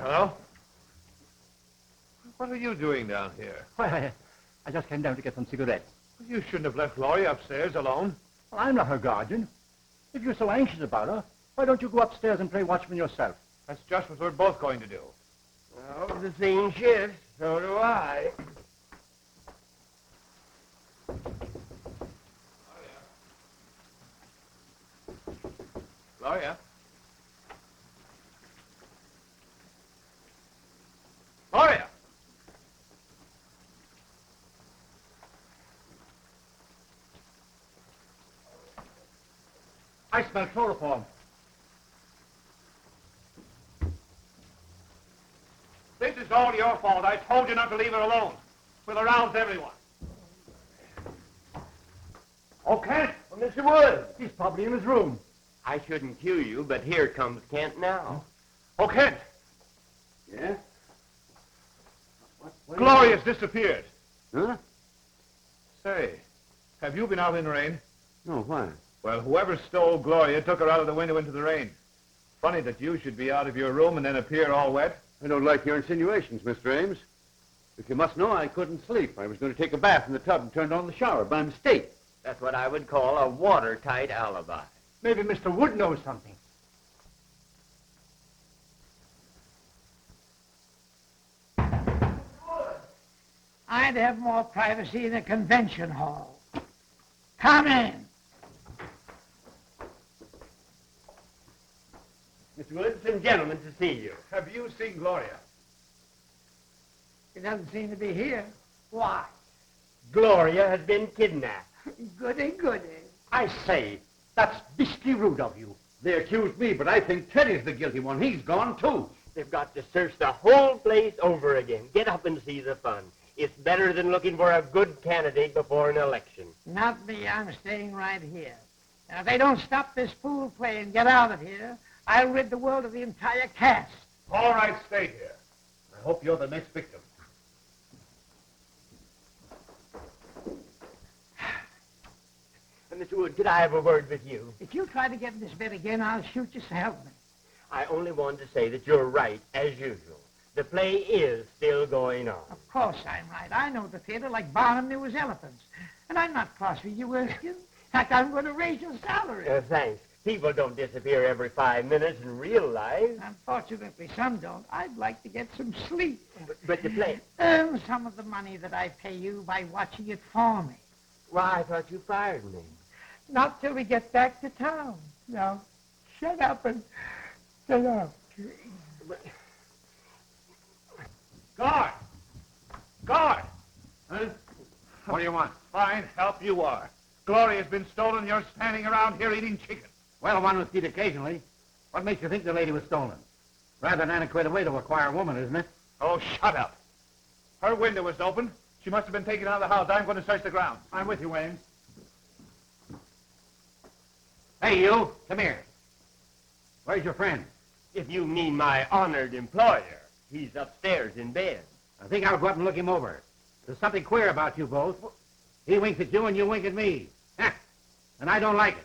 Hello? What are you doing down here? Why, I just came down to get some cigarettes. You shouldn't have left Gloria upstairs alone. Well, I'm not her guardian. If you're so anxious about her, why don't you go upstairs and play watchman yourself? That's just what we're both going to do. Well, the scene shifts. So do I. Gloria? Gloria! I smell chloroform. This is all your fault. I told you not to leave her alone. We'll arouse everyone. Oh, Kent? Well, Mr. Wood. He's probably in his room. I shouldn't cue you, but here comes Kent now. Oh, Kent! Yeah? Gloria's disappeared. Huh? Say, have you been out in the rain? No, why? Well, whoever stole Gloria took her out of the window into the rain. Funny that you should be out of your room and then appear all wet. I don't like your insinuations, Mr. Ames. If you must know, I couldn't sleep. I was going to take a bath in the tub and turned on the shower by mistake. That's what I would call a watertight alibi. Maybe Mr. Wood knows something. I'd have more privacy in a convention hall. Come in. Mr. Wood, some gentlemen to see you. Have you seen Gloria? He doesn't seem to be here. Why? Gloria has been kidnapped. Goody, goody. I say, that's beastly rude of you. They accused me, but I think Teddy's the guilty one. He's gone, too. They've got to search the whole place over again. Get up and see the fun. It's better than looking for a good candidate before an election. Not me. I'm staying right here. Now, if they don't stop this fool play and get out of here, I'll rid the world of the entire cast. All right, stay here. I hope you're the next victim. Mr. Wood, could I have a word with you? If you try to get in this bed again, I'll shoot you, so help me. I only wanted to say that you're right, as usual. The play is still going on. Of course I'm right. I know the theater like Barnum knew his elephants. And I'm not cross with you, Erskine. In fact, I'm going to raise your salary. Thanks. People don't disappear every 5 minutes in real life. Unfortunately, some don't. I'd like to get some sleep. But the play... Earn some of the money that I pay you by watching it for me. Why, I thought you fired me. Not till we get back to town. Now, shut up and get up. Guard! Guard! Huh? What do you want? Fine help you are. Gloria's been stolen. You're standing around here eating chicken. Well, one must eat occasionally. What makes you think the lady was stolen? Rather an antiquated way to acquire a woman, isn't it? Oh, shut up. Her window was open. She must have been taken out of the house. I'm going to search the ground. I'm with you, Ames. Hey, you. Come here. Where's your friend? If you mean my honored employer, he's upstairs in bed. I think I'll go up and look him over. There's something queer about you both. He winks at you and you wink at me. And I don't like it.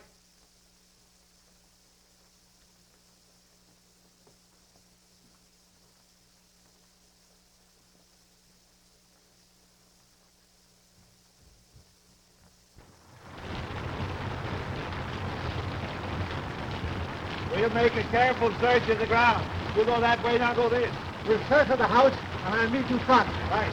We'll make a careful search of the ground. We'll go that way, now go this. We'll search for the house, and I'll meet you front. Right.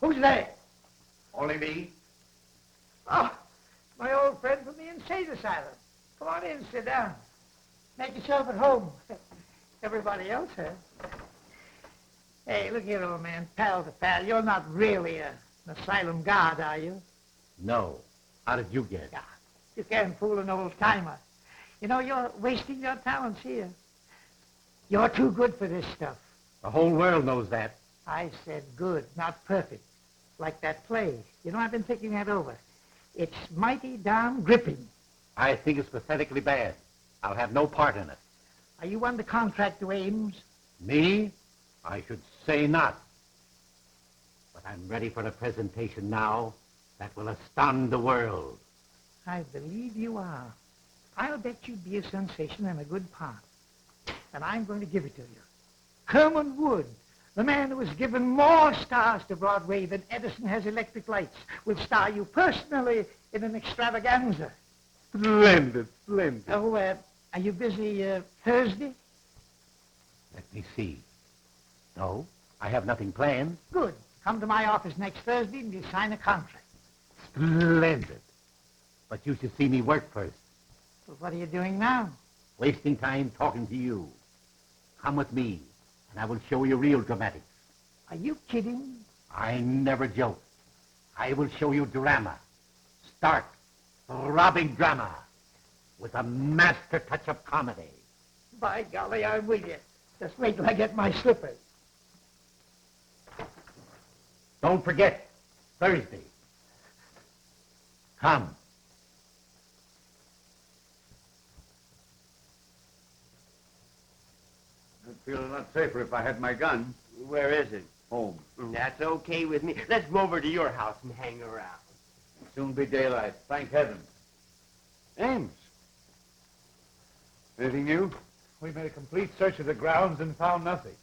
Who's there? Only me. Oh, my old friend from the insane asylum. Come on in, sit down. Make yourself at home. Everybody else, huh? Hey, look here, old man, pal to pal. You're not really an asylum guard, are you? No. How did you get? Yeah, you can't fool an old-timer. You know, you're wasting your talents here. You're too good for this stuff. The whole world knows that. I said good, not perfect. Like that play. You know, I've been thinking that over. It's mighty darn gripping. I think it's pathetically bad. I'll have no part in it. Are you under contract to Ames? Me? I should say not. But I'm ready for a presentation now that will astound the world. I believe you are. I'll bet you'd be a sensation and a good part. And I'm going to give it to you. Herman Wood, the man who has given more stars to Broadway than Edison has electric lights, will star you personally in an extravaganza. Splendid, splendid. Oh, are you busy Thursday? Let me see. No, I have nothing planned. Good. Come to my office next Thursday and you sign a contract. Splendid. But you should see me work first. Well, what are you doing now? Wasting time talking to you. Come with me, and I will show you real dramatics. Are you kidding? I never joke. I will show you drama. Stark, throbbing drama, with a master touch of comedy. By golly, I'm with you. Just wait till I get my slippers. Don't forget, Thursday. Come. I'd feel a lot safer if I had my gun. Where is it? Home. That's okay with me. Let's go over to your house and hang around. Soon be daylight. Thank heaven. Ames. Anything new? We made a complete search of the grounds and found nothing.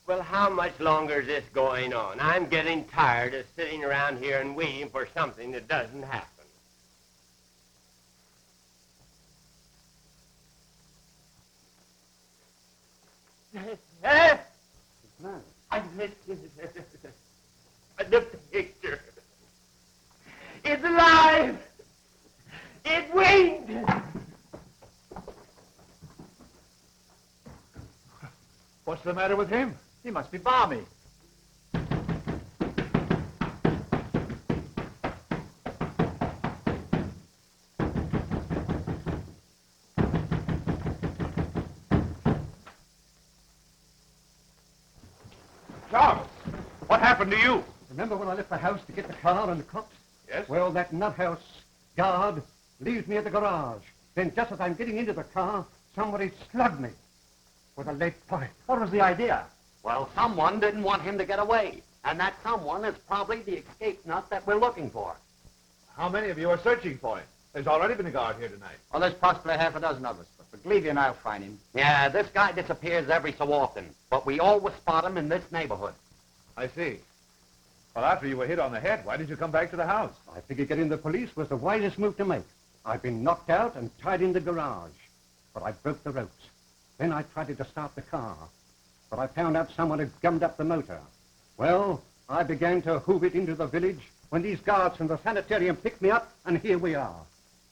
Well, how much longer is this going on? I'm getting tired of sitting around here and waiting for something that doesn't happen. I missed the picture. It's alive! It winked! What's the matter with him? He must be balmy. Charles, what happened to you? Remember when I left the house to get the car and the cops? Yes? Well, that nuthouse guard leaves me at the garage. Then just as I'm getting into the car, somebody slugged me with a lead pipe. What was the idea? Well, someone didn't want him to get away. And that someone is probably the escape nut that we're looking for. How many of you are searching for him? There's already been a guard here tonight. Well, there's possibly half a dozen of us. But believe you, and I'll find him. Yeah, this guy disappears every so often. But we always spot him in this neighborhood. I see. Well, after you were hit on the head, why did you come back to the house? I figured getting the police was the wisest move to make. I've been knocked out and tied in the garage. But I broke the ropes. Then I tried to start the car. But I found out someone had gummed up the motor. Well, I began to hoof it into the village when these guards from the sanitarium picked me up, and here we are.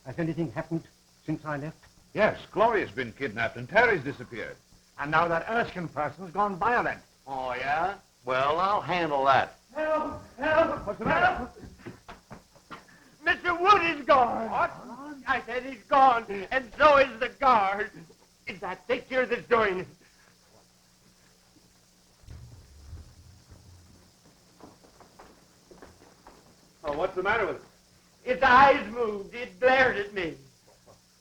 Has anything happened since I left? Yes, Gloria's been kidnapped and Terry's disappeared. And now that Erskine person's gone violent. Oh, yeah? Well, I'll handle that. Help! Help! What's the matter? Mr. Wood is gone. What? I said he's gone, and so is the guard. It's that picture that's doing it. Oh, what's the matter with it? Its eyes moved. It glared at me.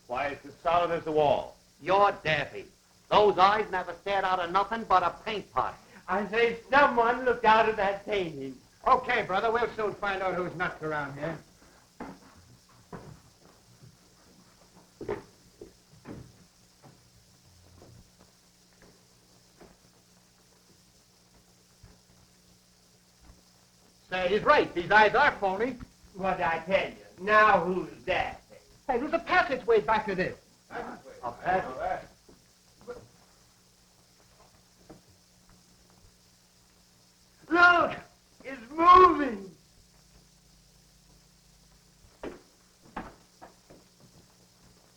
Why, it's as solid as the wall. You're daffy. Those eyes never stared out of nothing but a paint pot. I say someone looked out of that painting. Okay, brother, we'll soon find out who's nuts around here. Say, he's right. These eyes are phony. What'd I tell you? Now who's that? Hey, there's a passageway back to this. A passage? Look! It's moving!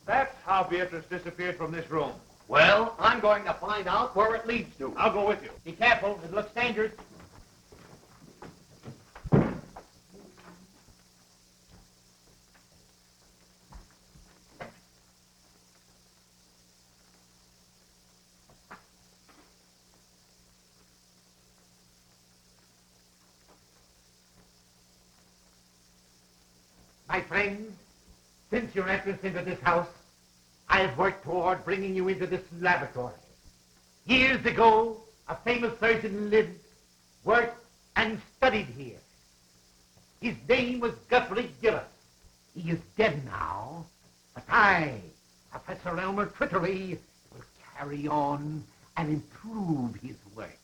That's how Beatrice disappeared from this room. Well, I'm going to find out where it leads to. I'll go with you. Be careful. It looks dangerous. My friend, since your entrance into this house, I have worked toward bringing you into this laboratory. Years ago, a famous surgeon lived, worked, and studied here. His name was Guthrie Gillis. He is dead now, but I, Professor Elmer Transvideo, will carry on and improve his work.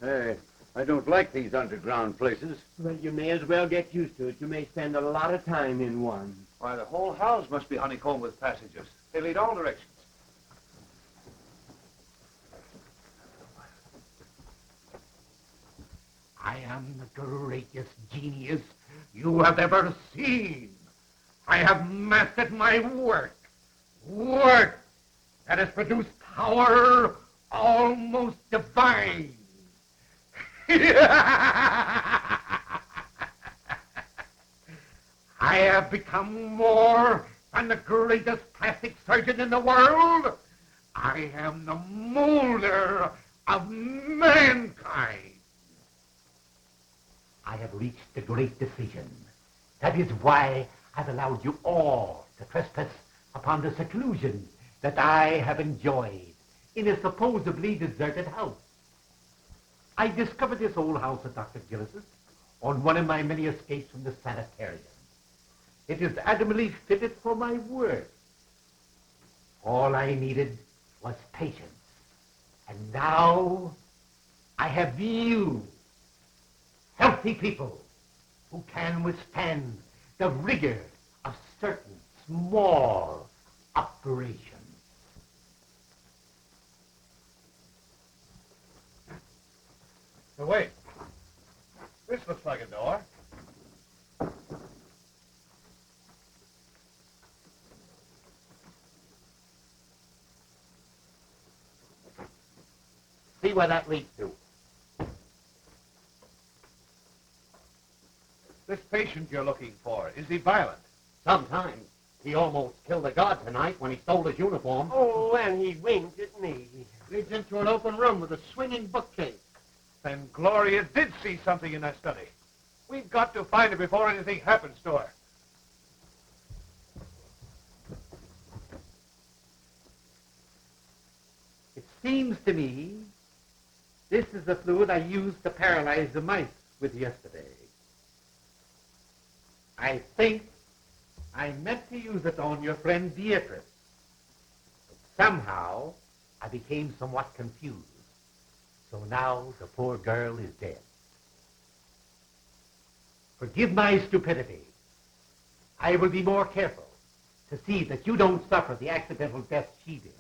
Hey, I don't like these underground places. Well, you may as well get used to it. You may spend a lot of time in one. Why, the whole house must be honeycombed with passages. They lead all directions. I am the greatest genius you have ever seen. I have mastered my work. Work that has produced power almost divine. I have become more than the greatest plastic surgeon in the world. I am the molder of mankind. I have reached a great decision. That is why I've allowed you all to trespass upon the seclusion that I have enjoyed in a supposedly deserted house. I discovered this old house of Dr. Gillis's on one of my many escapes from the sanitarium. It is admirably fitted for my work. All I needed was patience. And now I have you, healthy people, who can withstand the rigor of certain small operations. Now, wait. This looks like a door. See where that leads to. This patient you're looking for, is he violent? Sometimes. He almost killed a guard tonight when he stole his uniform. Oh, and he winked at me. Leads into an open room with a swinging bookcase. Then Gloria did see something in that study. We've got to find her before anything happens to her. It seems to me this is the fluid I used to paralyze the mice with yesterday. I think I meant to use it on your friend Beatrice. But somehow I became somewhat confused. So now the poor girl is dead. Forgive my stupidity. I will be more careful to see that you don't suffer the accidental death she did.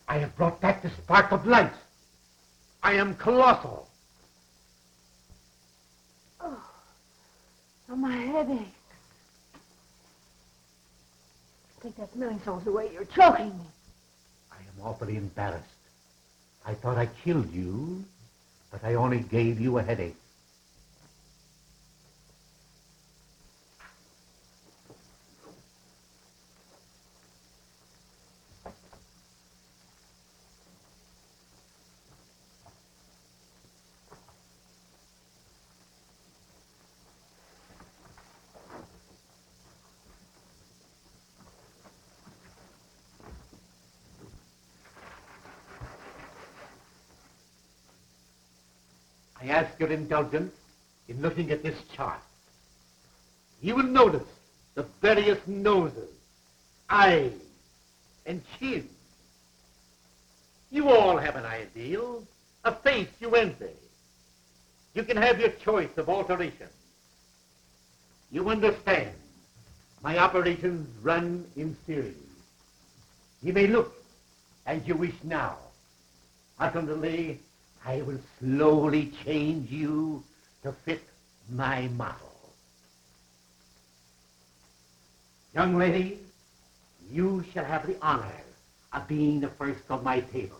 I have brought back the spark of life. I am colossal. Oh, my head aches. Take that smelling salts away. You're choking me. I am awfully embarrassed. I thought I killed you, but I only gave you a headache. I ask your indulgence in looking at this chart. You will notice the various noses, eyes, and chins. You all have an ideal, a face you envy. You can have your choice of alterations. You understand, my operations run in series. You may look as you wish now. Ultimately, I will slowly change you to fit my model. Young lady, you shall have the honor of being the first of my table.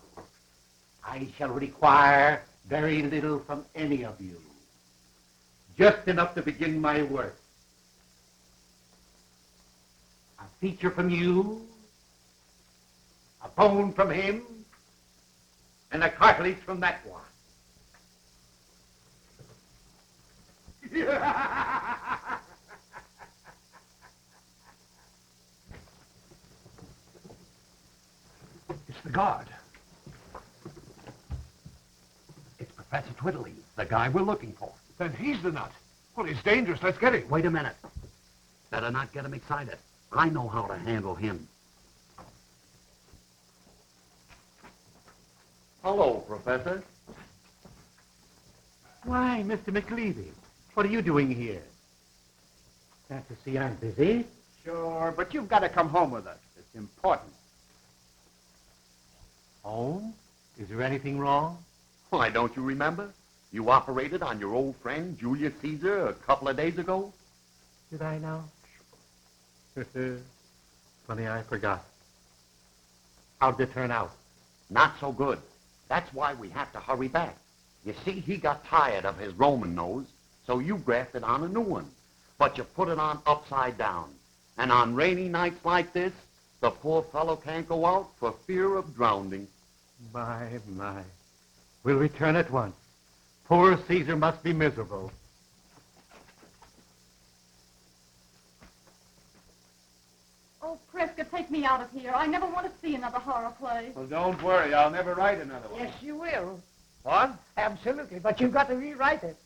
I shall require very little from any of you. Just enough to begin my work. A feature from you, a bone from him, and a cartilage from that one. It's the guard. It's Professor Twiddly, the guy we're looking for. Then he's the nut. Well, he's dangerous. Let's get him. Wait a minute. Better not get him excited. I know how to handle him. Hello, Professor. Why, Mr. McLeavy, what are you doing here? Can't you see I'm busy? Sure, but you've got to come home with us. It's important. Home? Is there anything wrong? Why, don't you remember? You operated on your old friend Julius Caesar a couple of days ago. Did I now? Funny, I forgot. How'd it turn out? Not so good. That's why we have to hurry back. You see, he got tired of his Roman nose, so you grafted on a new one. But you put it on upside down. And on rainy nights like this, the poor fellow can't go out for fear of drowning. My. We'll return at once. Poor Caesar must be miserable. Oh, Prescott, take me out of here. I never want to see another horror play. Well, don't worry. I'll never write another one. Yes, you will. What? Absolutely, but you've got to rewrite it.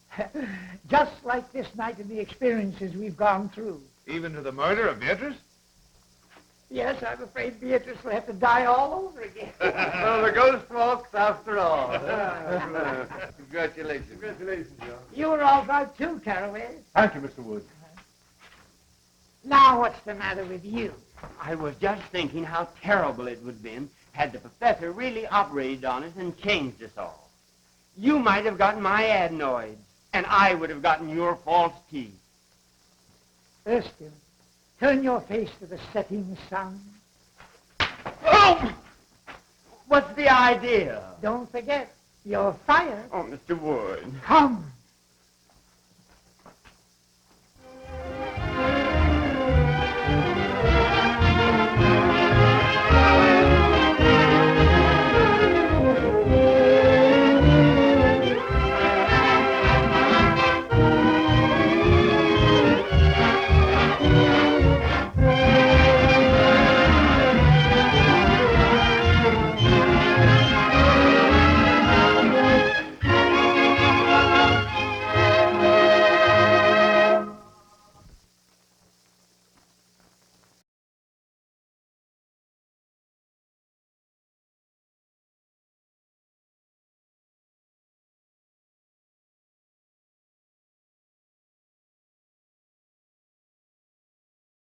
Just like this night and the experiences we've gone through. Even to the murder of Beatrice? Yes, I'm afraid Beatrice will have to die all over again. Well, the ghost walks after all. Congratulations. Congratulations, Joe. You were all right too, Caraway. Thank you, Mr. Wood. Now what's the matter with you? I was just thinking how terrible it would have been had the professor really operated on us and changed us all. You might have gotten my adenoids, and I would have gotten your false teeth. Erskine, turn your face to the setting sun. Oh! What's the idea? Don't forget, you're fired. Oh, Mr. Wood. Come.